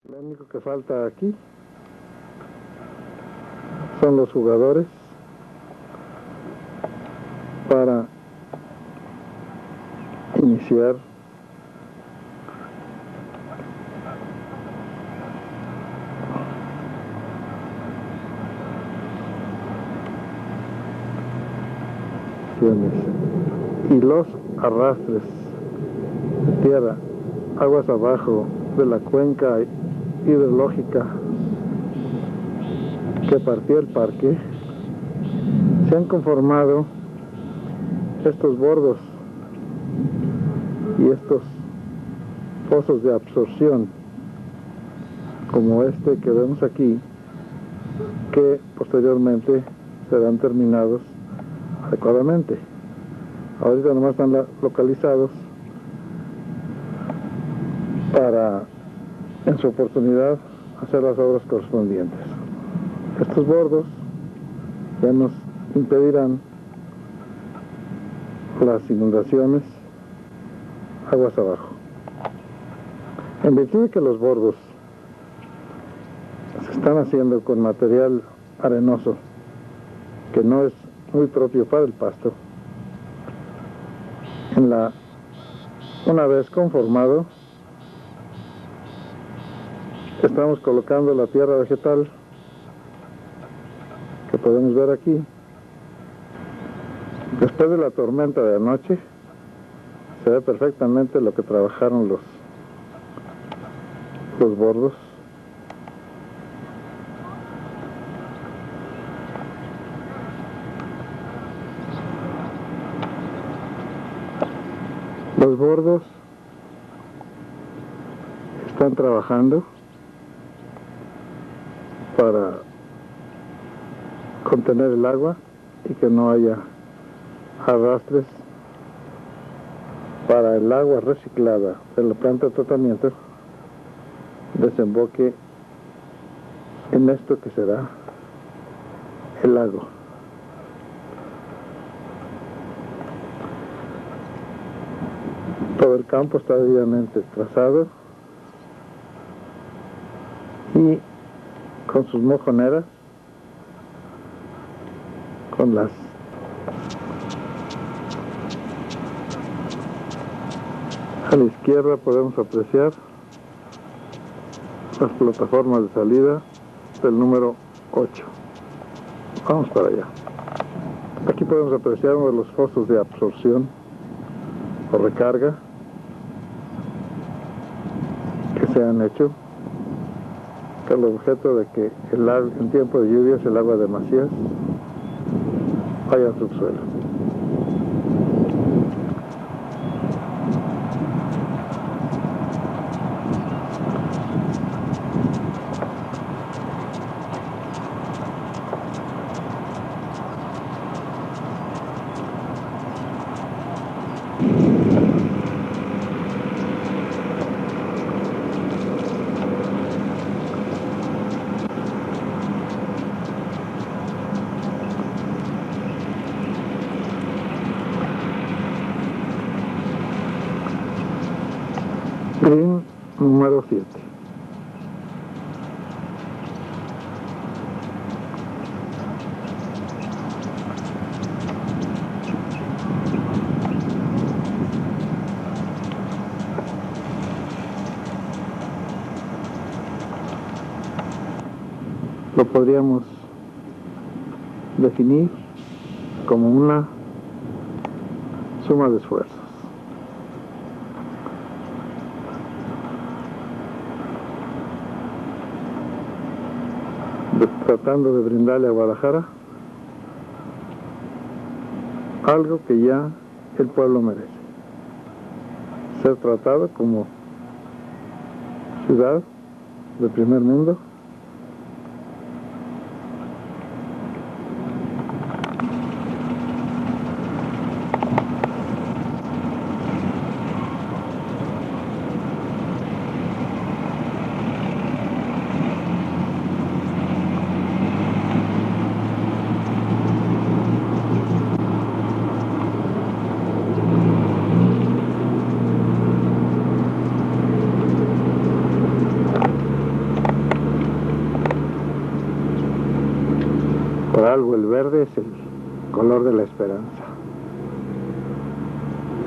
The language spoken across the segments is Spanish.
Lo único que falta aquí son los jugadores para iniciar y los arrastres de tierra aguas abajo de la cuenca hidrológica que partió el parque. Se han conformado estos bordos y estos pozos de absorción como este que vemos aquí, que posteriormente serán terminados adecuadamente. Ahorita nomás están localizados para, en su oportunidad, hacer las obras correspondientes. Estos bordos ya nos impedirán las inundaciones aguas abajo. En virtud de que los bordos se están haciendo con material arenoso que no es muy propio para el pasto, una vez conformado, estamos colocando la tierra vegetal que podemos ver aquí. Después de la tormenta de anoche se ve perfectamente lo que trabajaron los bordos. Los bordos están trabajando para contener el agua y que no haya arrastres, para el agua reciclada de la planta de tratamiento desemboque en esto que será el lago. Todo el campo está debidamente trazado y con sus mojoneras, con las a la izquierda podemos apreciar las plataformas de salida del número 8. Vamos para allá. Aquí podemos apreciar uno de los fosos de absorción o recarga que se han hecho con el objeto de que en tiempo de lluvias el agua de Macías vaya al subsuelo. Green número 7. Lo podríamos definir como una suma de esfuerzos. Tratando de brindarle a Guadalajara algo que ya el pueblo merece: ser tratado como ciudad de primer mundo, Por algo el verde es el color de la esperanza.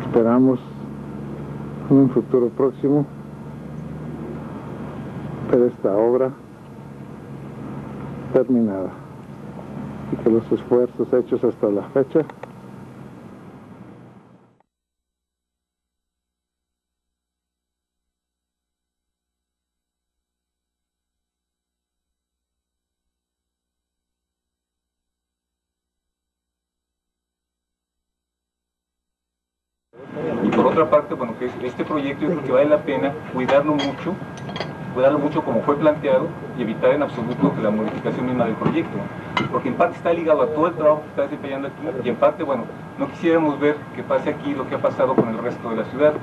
Esperamos en un futuro próximo ver esta obra terminada y que los esfuerzos hechos hasta la fecha y por otra parte, bueno, que este proyecto yo creo que vale la pena cuidarlo mucho como fue planteado y evitar en absoluto que la modificación misma del proyecto, porque en parte está ligado a todo el trabajo que está desempeñando aquí y en parte, bueno, no quisiéramos ver que pase aquí lo que ha pasado con el resto de la ciudad.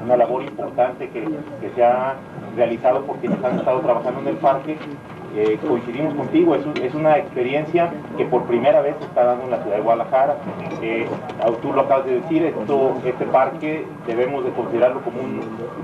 Una labor importante que se ha realizado por quienes han estado trabajando en el parque. Coincidimos contigo, es una experiencia que por primera vez se está dando en la ciudad de Guadalajara. Tú lo acabas de decir, este parque debemos de considerarlo como un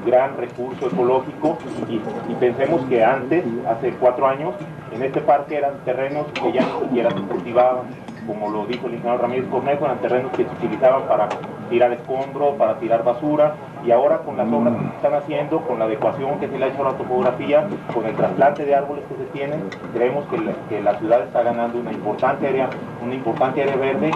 gran recurso ecológico y pensemos que antes, hace 4 años, en este parque eran terrenos que ya ni siquiera se cultivaban, como lo dijo el ingeniero Ramírez Cornejo, eran terrenos que se utilizaban para tirar escombro, para tirar basura, y ahora con las obras que se están haciendo, con la adecuación que se le ha hecho a la topografía, con el trasplante de árboles que se tienen, creemos que la ciudad está ganando una importante área verde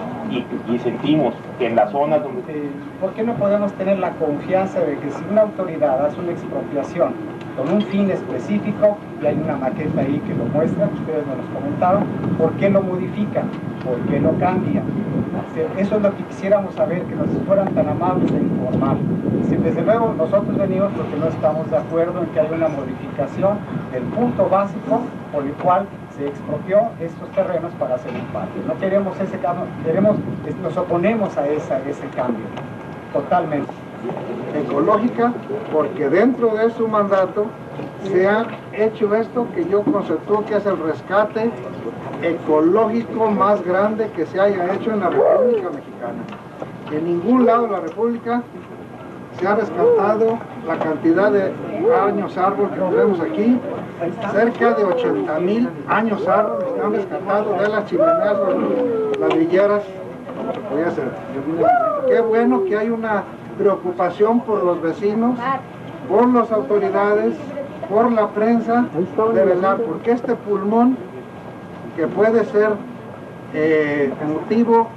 y sentimos que en las zonas donde... ¿Por qué no podemos tener la confianza de que si una autoridad hace una expropiación con un fin específico, y hay una maqueta ahí que lo muestra, ustedes nos lo comentaron, ¿por qué lo modifican? ¿Por qué lo cambian? Eso es lo que quisiéramos saber, que nos fueran tan amables de informar. Desde luego nosotros venimos porque no estamos de acuerdo en que haya una modificación del punto básico por el cual se expropió estos terrenos para hacer un parque. No queremos ese cambio, nos oponemos a ese cambio, totalmente. ecológica, porque dentro de su mandato se ha hecho esto que yo conceptúo que es el rescate ecológico más grande que se haya hecho en la República Mexicana. En ningún lado de la República se ha rescatado la cantidad de años árbol que vemos aquí. Cerca de 80,000 años árbol que han rescatado de las chimeneas ladrilleras. Qué bueno que hay una preocupación por los vecinos, por las autoridades, por la prensa, de velar, porque este pulmón que puede ser motivo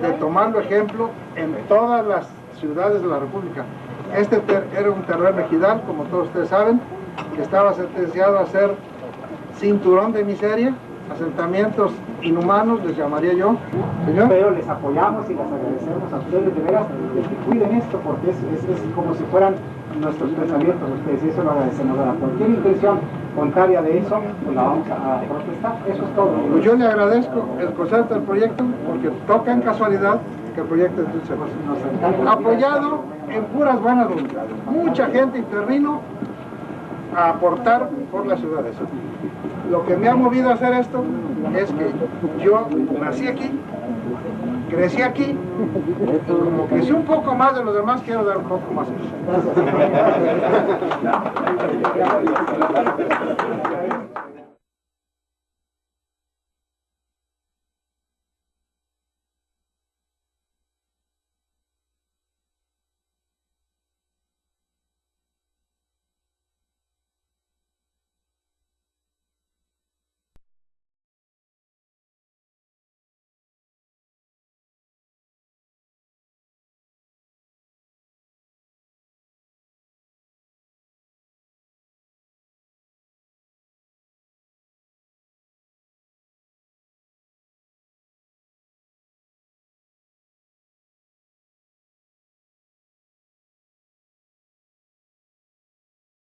de tomarlo ejemplo en todas las ciudades de la República. Este era un terreno ejidal, como todos ustedes saben, que estaba sentenciado a ser cinturón de miseria, asentamientos inhumanos, les llamaría yo. Señor. Pero les apoyamos y les agradecemos a ustedes de veras de que cuiden esto, porque es como si fueran nuestros pensamientos ustedes, y eso lo agradecemos. Ahora, cualquier intención contraria de eso, pues la vamos a protestar, eso es todo. Pues yo le agradezco el concepto del proyecto, porque toca en casualidad que el proyecto es apoyado en puras buenas voluntades. Mucha gente intervino a aportar por la ciudad. Eso. Lo que me ha movido a hacer esto es que yo nací aquí, crecí aquí, y como crecí un poco más de los demás, quiero dar un poco más.